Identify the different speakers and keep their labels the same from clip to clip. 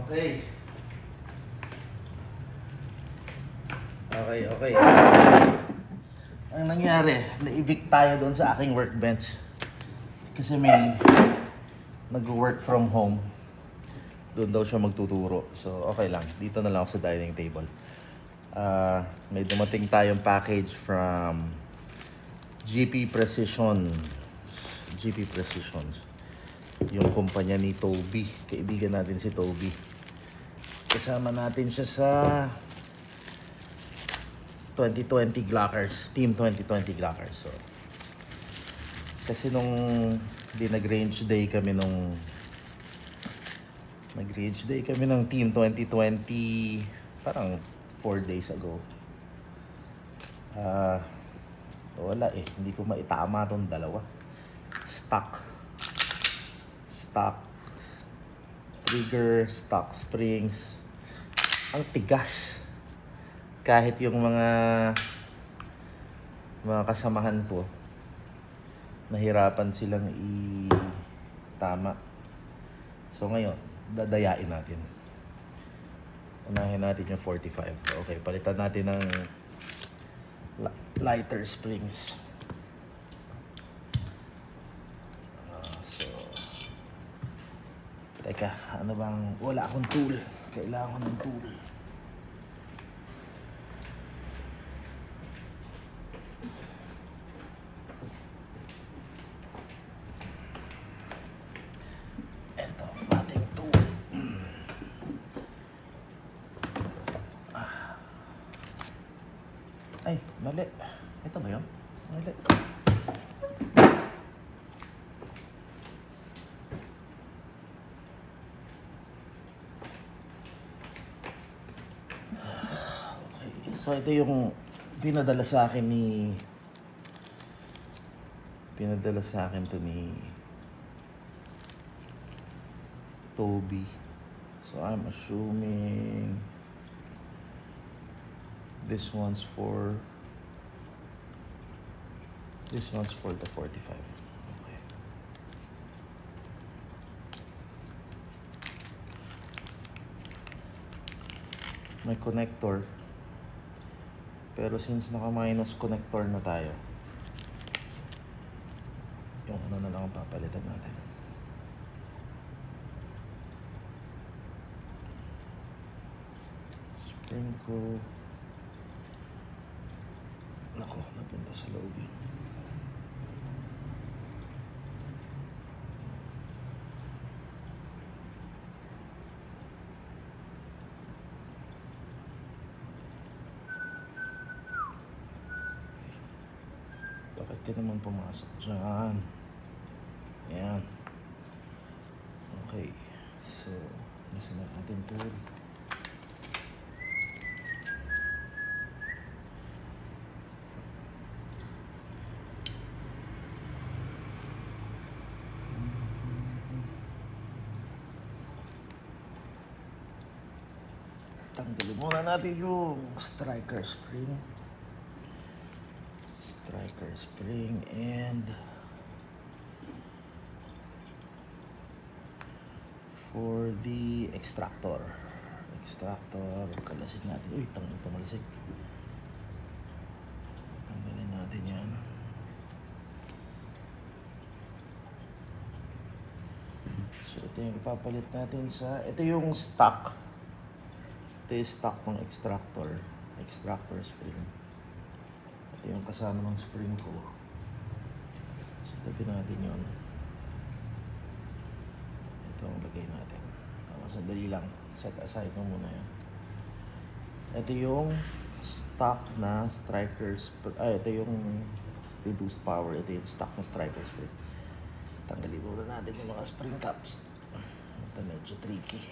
Speaker 1: Okay. Okay. Ang nangyari, na-evict tayo doon sa aking workbench. Kasi may nag-work from home. Doon daw siya magtuturo. So, okay lang. Dito na lang ako sa dining table. May dumating tayong package from GP Precision. GP Precisions. Yung kumpanya ni Toby. Kaibigan natin si Toby. Kasama natin siya sa 2020 Glockers. Team 2020 Glockers. So, kasi nung nag-range day kami ng Team 2020 parang 4 days ago. Wala eh. Hindi ko maitama tong dalawa. Stock trigger, stock springs. Ang tigas. Kahit yung mga kasamahan ko, nahirapan silang itama. So ngayon, dadayain natin. Unahin natin yung 45. Okay, palitan natin ng lighter springs. Teka, ano bang... Wala akong tool. Kailangan ko ng tool. Ito, ating tool. Ay, mali. Ito ba yun? Mali. So ito yung pinadala sa akin to ni Toby. So I'm assuming this one's for the 45. Okay. May connector. Pero since naka-minus connector na tayo, yung ano na lang ang papalitan natin. Spring ko. Nako, napunta sa loob yun. Bakit ka naman pumasok dyan? Ayan. Okay. So, nasa na ating tool. Tanggalin muna natin yung striker spring. And for the extractor, kalasin natin. Uy, tanggalin natin yan. So ito yung ipapalit natin ito yung stock. Ito yung stock ng extractor spring. Ito yung kasama ng spring ko. So, tabi natin yun. Ito ang lagay natin. Sandali lang. Set aside mo muna yan. Ito yung stock na strikers. Ito yung reduced power. Ito yung stock na striker spring. Tanggalin muna natin yung mga spring caps. Ito medyo tricky.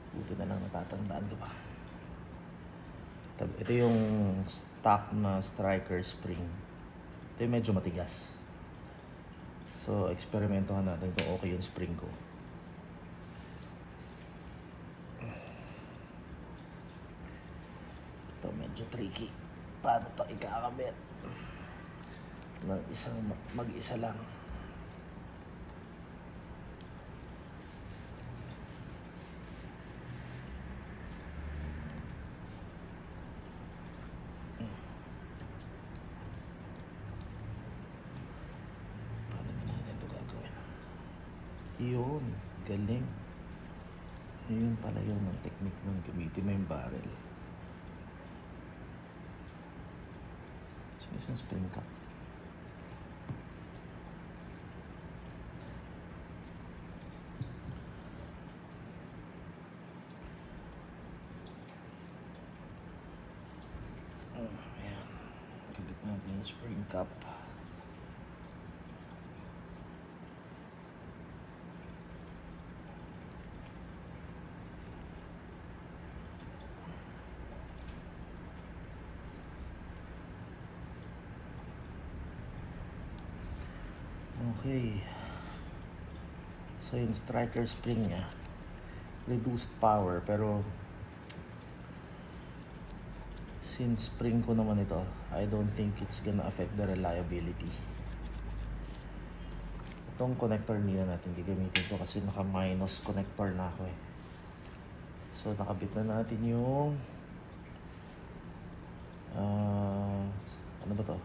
Speaker 1: Buti na lang natatandaan ko pa. Ito yung stock na striker spring. Ito yung medyo matigas. So, eksperimentohan natin kung okay yung spring ko. Ito medyo tricky. Paano ito ikakabit? Mag-isa lang. Yun, galing. Yun pala yun ang technique nun. Gamitin mo yung barrel. Sige, isang spring cap. Ayan. Galit natin yung spring cap. Okay. So yung striker spring niya, reduced power, pero since spring ko naman ito, I don't think it's gonna affect the reliability. Itong connector nila natin gagamitin ko kasi naka-minus connector na ako eh. So nakabit na natin yung ano ba to?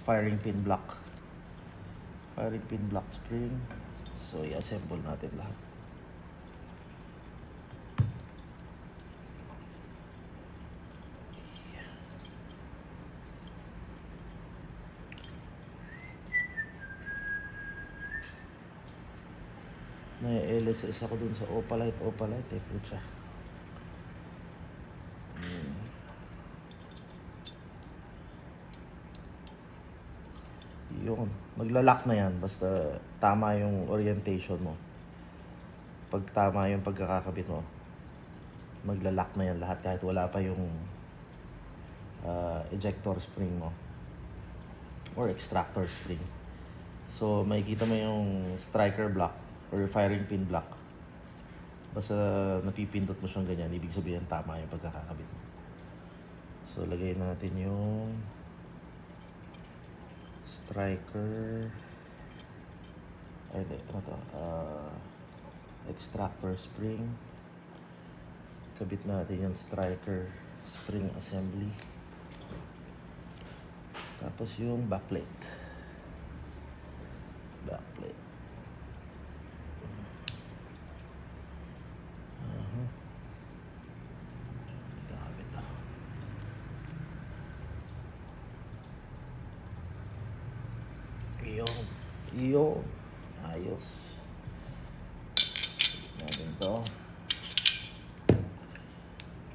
Speaker 1: Firing pin block. Firing pin block spring. So i-assemble natin lahat. May LSS ako dun sa Opalite eh, putya. Yun, maglalak na yan basta tama yung orientation mo. Pag tama yung pagkakakabit mo, maglalak na yan lahat kahit wala pa yung ejector spring mo or extractor spring. So makikita mo yung striker block or firing pin block. Basta napipindot mo siyang ganyan, ibig sabihin tama yung pagkakakabit mo. So lagay natin yung striker, ay di, ano to, extractor spring. Kabit natin yung striker spring assembly. Tapos yung backplate. Kabit to. Yun. Ayos. Kabit natin to.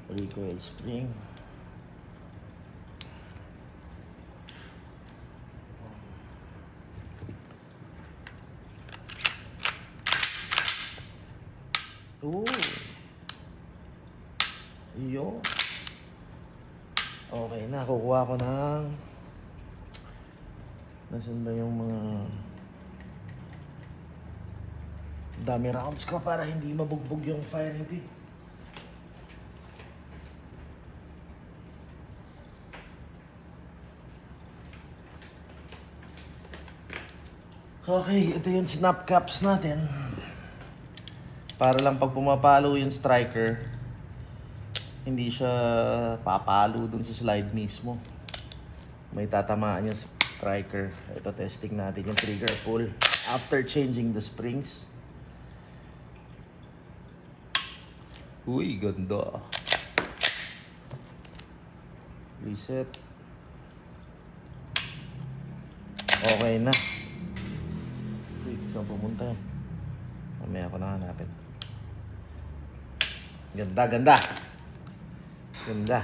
Speaker 1: Recoil spring. Ooh. Yun. Okay na, kukuha ko ng nasan ba yung mga dami rounds ko para hindi mabugbog yung firing pin. Okay, ito yung snap caps natin. Para lang pag pumapalo yung striker, hindi siya papalo dun sa slide mismo. May tatamaan yung striker. Ito, testing natin yung trigger pull after changing the springs. Uy, ganda. Reset. Okay na. Uy, saan pumunta yan? Mamaya ako nahanapin. Ganda, ganda. Ganda.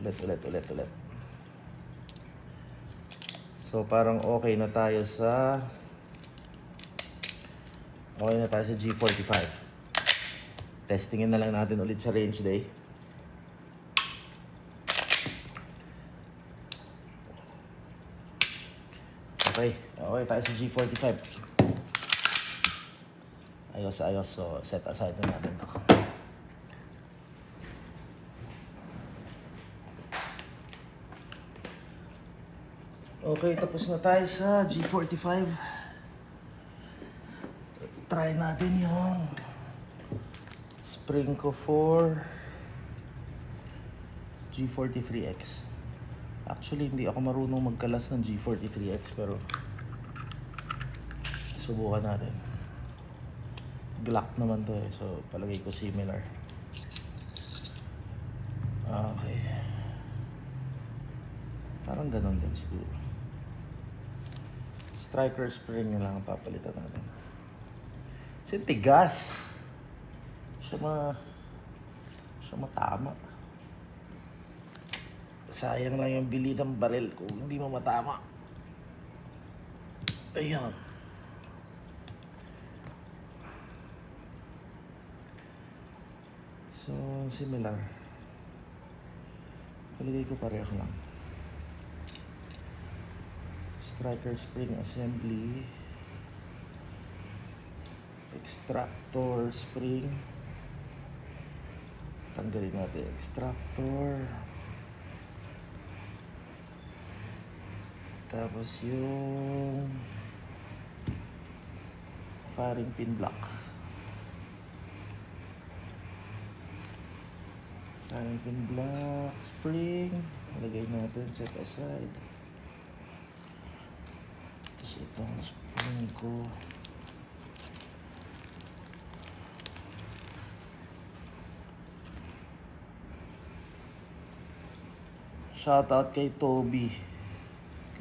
Speaker 1: Ulit. So parang okay na tayo sa G45. Testingin na lang natin ulit sa range day. Okay tayo sa G45. Ayos. So set aside na natin to. Okay, tapos na tayo sa G45. Try natin yung spring ko for G43X. Actually, hindi ako marunong magkalas ng G43X pero subukan natin. Glock naman to eh. So, palagay ko similar. Okay. Parang ganun din siguro. Striker spring na lang ang papalitan natin. Kasi tigas. Siya matama. Sayang lang yung bili ng baril kung hindi mo matama. Ayan. So, similar. Palagay ko pareho lang. Striker spring assembly. Extractor spring. Tanggalin natin extractor. Tapos yung firing pin block. Firing pin block, spring. Lagay natin, set aside. Tapos itong spring ko. Shoutout kay Toby.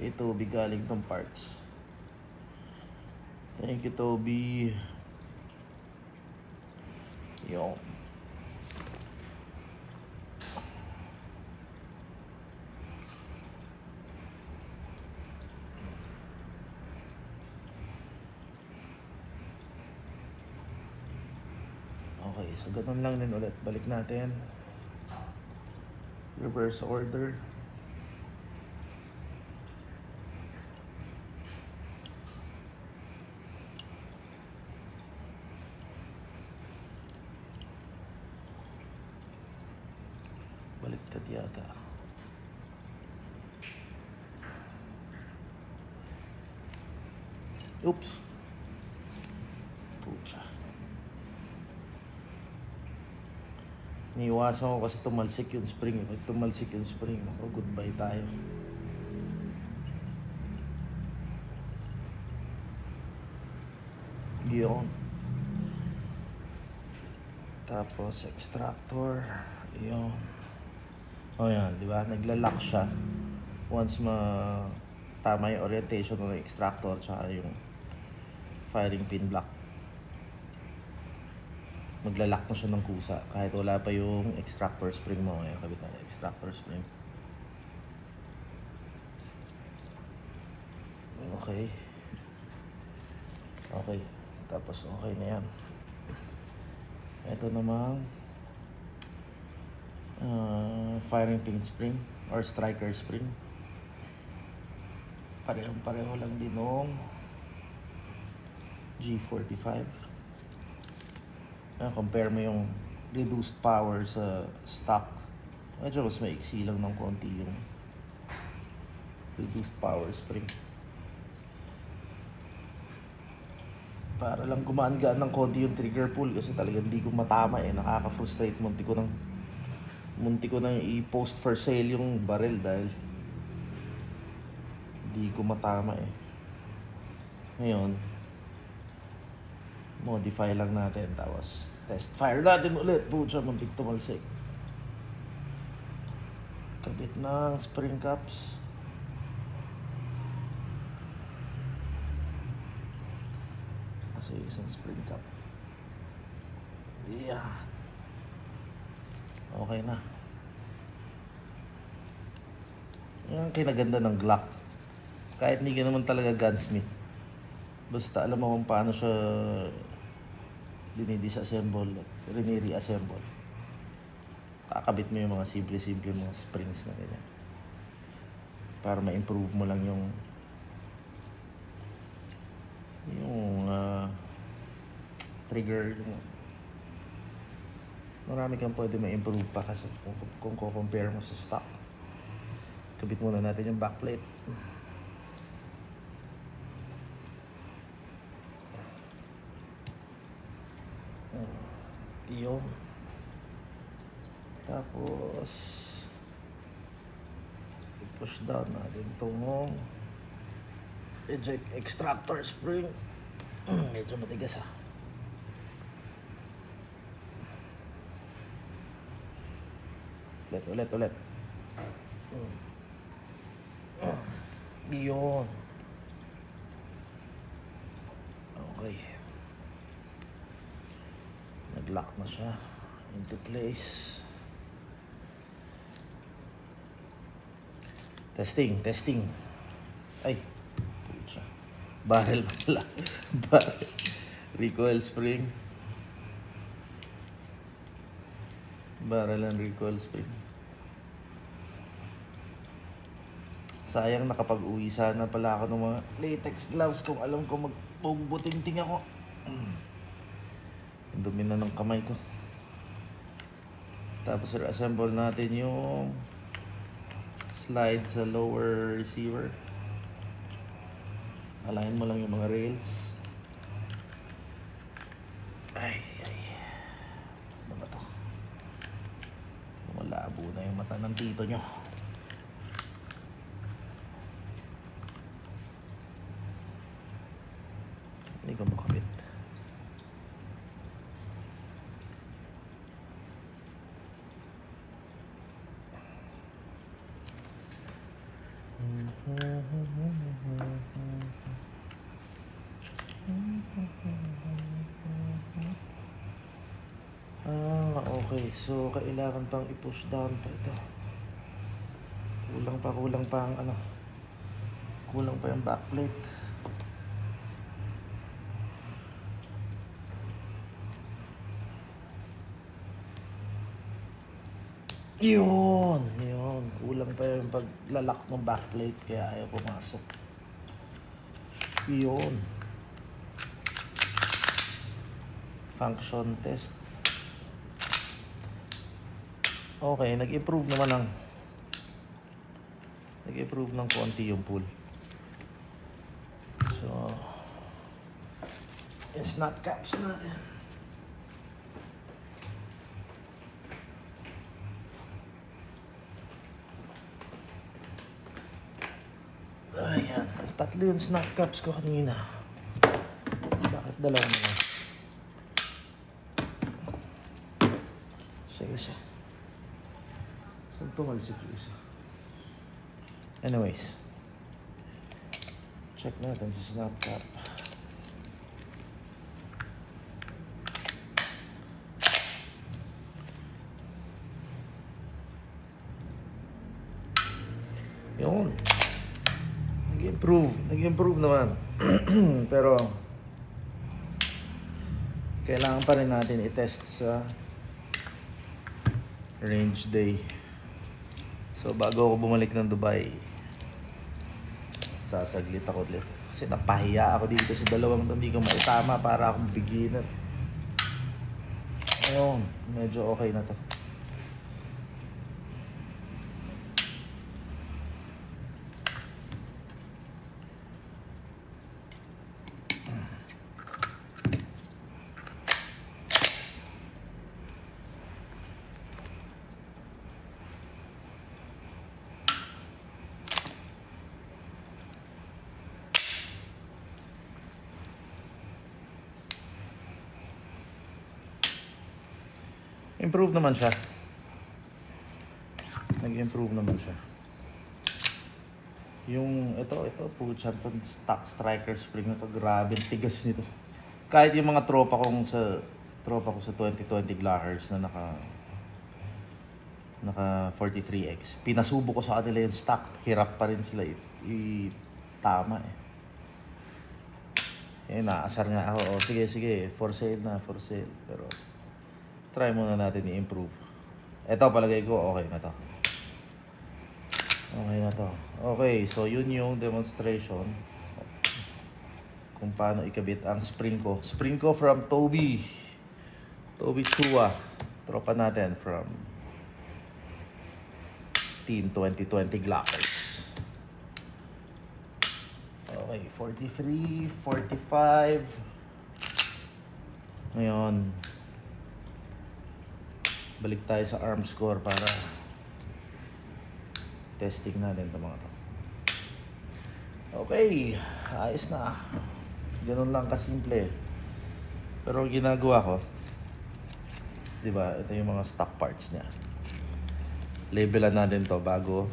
Speaker 1: Kay Toby galing ng parts. Thank you, Toby. Yo. Okay, so ganun lang din ulit. Balik natin. Reverse order. Baliktad yata. Oops. Pucha. Niiwasan ko kasi tumalsik yung spring. Pag tumalsik yung spring, ako, goodbye tayo. Yun. Tapos, extractor. Yun. O yan, di ba? Nagla-lock siya. Once tama yung orientation ng extractor tsaka yung firing pin block. Magla-lock na siya ng kusa kahit wala pa yung extractor spring mo. Ayan, kabit na extractor spring. Okay. Okay. Tapos okay na yan. Ito namang firing pin spring or striker spring. Pareho lang din nung G45. Compare mo yung reduced power sa stock. Medyo mas maiksi lang ng konti yung reduced power spring. Para lang gumaan-gaan ng konti yung trigger pull kasi talagang hindi ko matama eh. Nakaka-frustrate. Munti ko nang i-post for sale yung barrel dahil hindi ko matama eh. Ngayon, modify lang natin tapos test fire natin ulit. Pucha, muntik tumalsik. Kabit ng spring caps. Kasi isang spring cap. Yeah. Okay na. Yan ang kinaganda ng Glock. Kahit hindi ka naman talaga gunsmith. Basta alam mo kung paano siya dinidisassemble at rini-reassemble. Kakabit mo yung mga simple-simple mga springs na ganyan. Para ma-improve mo lang yung trigger. Marami kang pwede ma-improve pa kasi kung compare mo sa stock. Kabit muna natin yung backplate. Yun. Tapos push down natin itong eject extractor spring. Medyo matigas ah. Ulit. Yun. Okay. Nag-lock na siya into place. Testing. Ay, pucha. Barrel pala. Barrel. Recoil spring. Barrel and recoil spring. Sayang, nakapag-uwi sana pala ako ng mga latex gloves kung alam ko magbubuting-ting ako. Dumi na ng kamay ko. Tapos reassemble natin yung slide sa lower receiver. Align mo lang yung mga rails. Ay. Ano ba to? Malabo na yung mata ng tito nyo. Hindi ko makabit. Okay. So, kailangan pang i-push down pa ito. Kulang pa ang ano. Kulang pa yung backplate. Yun. Kulang pa yung paglalak ng backplate kaya ayaw pumasok. Yun. Function test. Okay, nag-improve ng konti yung pull. So, yung snap caps natin. Ayan, tatlo yung snap caps ko kanina. Bakit dalawa na lang? Isa. Saan tumalsik yung isa? Anyways, check natin sa snap cap. Yun. Nag-improve naman. Pero kailangan pa rin natin i-test sa range day. So bago ako bumalik ng Dubai, sasaglit ako ulit. Kasi napahiya ako dito sa dalawang hindi ko maitama para akong beginner. Ayun, medyo okay na to. Improve naman siya. Nag-improve naman siya. Yung ito pucha, stock striker spring na to, grabe tigas nito. Kahit yung mga tropa ko sa 2020 Glockers na naka 43X, pinasubo ko sa kanila yung stock, hirap pa rin sila tama eh. Eh, naasar nga ako. O, sige, for sale. Pero try muna natin i-improve. Ito, palagay ko, okay na to. Okay, so yun yung demonstration kung paano ikabit ang spring ko. Spring ko from Toby Chua. Tropa natin from Team 2020 Glockers. Okay, 43, 45. Ngayon, balik tayo sa arm score para testing natin ito mga to. Okay, ayos na. Ganun lang kasimple. Pero ginagawa ko, di ba, ito yung mga stock parts niya. labelan natin to bago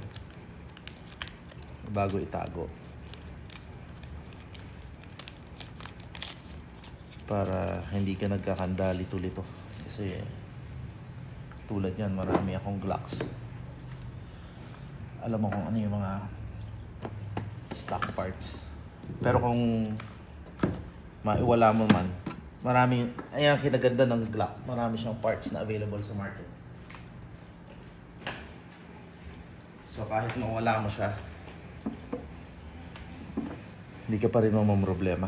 Speaker 1: itago. Para hindi ka nagkakanda lito-lito. Kasi tulad yan, marami akong Glocks. Alam mo kung ano yung mga stock parts. Pero kung maiwala mo man, marami, ayan kinaganda ng Glock. Marami siyang parts na available sa market. So kahit mawala mo siya, hindi ka pa rin mamamroblema.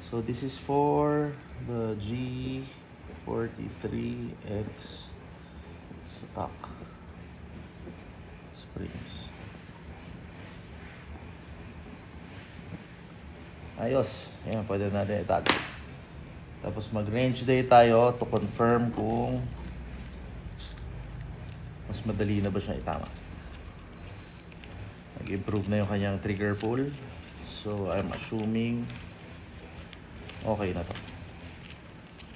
Speaker 1: So this is for the G43X stock springs. Ayos. Ayan, pwede natin itago. Tapos mag-range day tayo to confirm kung mas madali na ba siya itama. Nag-improve na yung kanyang trigger pull. So I'm assuming okay na to.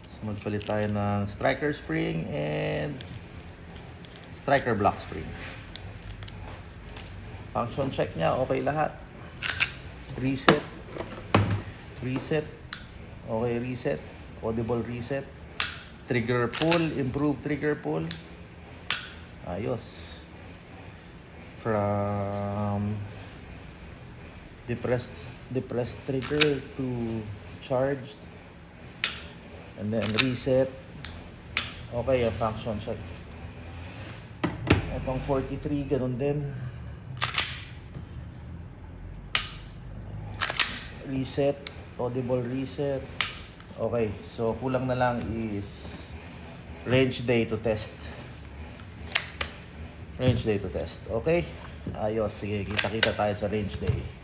Speaker 1: So magpalit tayo ng striker spring and striker block spring. Function check niya, okay lahat. Reset. Okay, reset. Audible reset. Trigger pull, improved trigger pull. Ayos. From depressed trigger to charged, and then reset. Okay, yung function check. Itong 43, ganun din. Reset, audible reset. Okay, so kulang na lang is range day to test. Okay, ayos. Sige, kita-kita tayo sa range day.